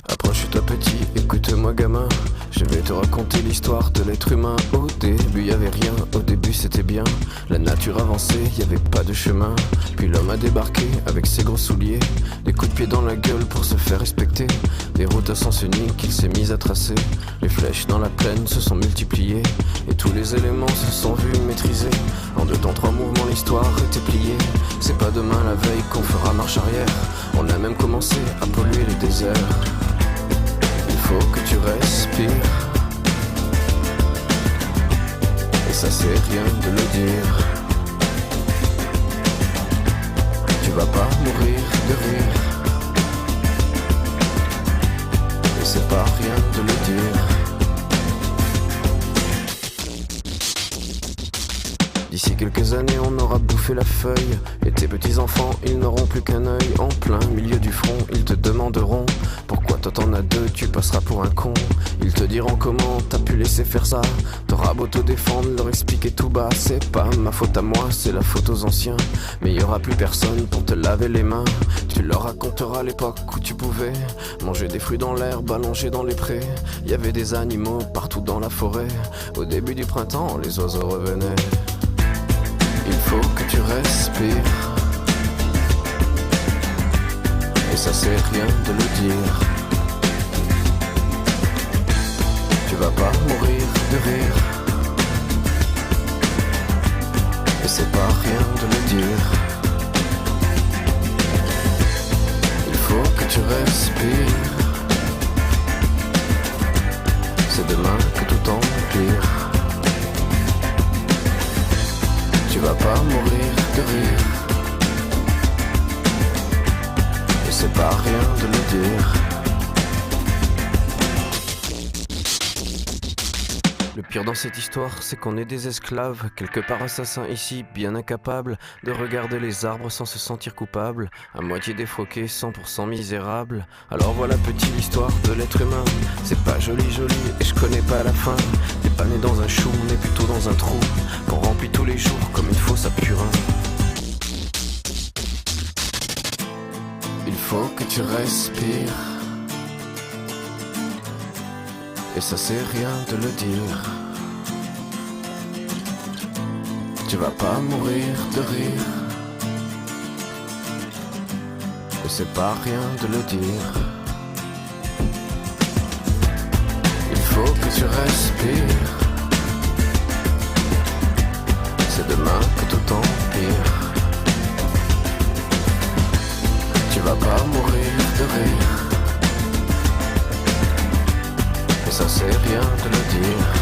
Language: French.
Approche-toi petit, écoute-moi gamin. Je vais te raconter l'histoire de l'être humain. Au début y avait rien, au début c'était bien. La nature avançait, y avait pas de chemin. Puis l'homme a débarqué avec ses gros souliers. Des coups de pied dans la gueule pour se faire respecter. Des routes à sens unique qu'il s'est mis à tracer. Les flèches dans la plaine se sont multipliées. Et tous les éléments se sont vus maîtrisés. En 2 temps 3 mouvements l'histoire était pliée. C'est pas demain la veille qu'on fera marche arrière. On a même commencé à polluer les déserts. Il faut que tu respires. Et ça c'est rien de le dire. Tu vas pas mourir de rire. Et c'est pas rien de le dire. D'ici quelques années on aura bouffé la feuille. Et tes petits enfants ils n'auront plus qu'un œil. En plein milieu du front ils te demanderont pourquoi toi t'en as 2, tu passeras pour un con. Ils te diront comment t'as pu laisser faire ça. T'auras beau te défendre, leur expliquer tout bas. C'est pas ma faute à moi, c'est la faute aux anciens. Mais y aura plus personne pour te laver les mains. Tu leur raconteras l'époque où tu pouvais manger des fruits dans l'herbe, allongés dans les prés. Y avait des animaux partout dans la forêt. Au début du printemps, les oiseaux revenaient. Il faut que tu respires. Et ça c'est rien de le dire. Tu vas pas mourir de rire. Et c'est pas rien de le dire. Il faut que tu respires. C'est demain que tout empire. Tu vas pas mourir de rire. Et c'est pas rien de le dire. Le pire dans cette histoire, c'est qu'on est des esclaves, quelque part assassins ici, bien incapables de regarder les arbres sans se sentir coupables, à moitié défroqués, 100% misérables. Alors voilà petit l'histoire de l'être humain. C'est pas joli et je connais pas la fin. T'es pas né dans un chou, on est plutôt dans un trou qu'on remplit tous les jours comme une fosse à purin. Il faut que tu respires. Et ça c'est rien de le dire. Tu vas pas mourir de rire. Et c'est pas rien de le dire. Il faut que tu respires. C'est demain que tout empire. Tu vas pas mourir de rire. Et ça c'est rien de le dire.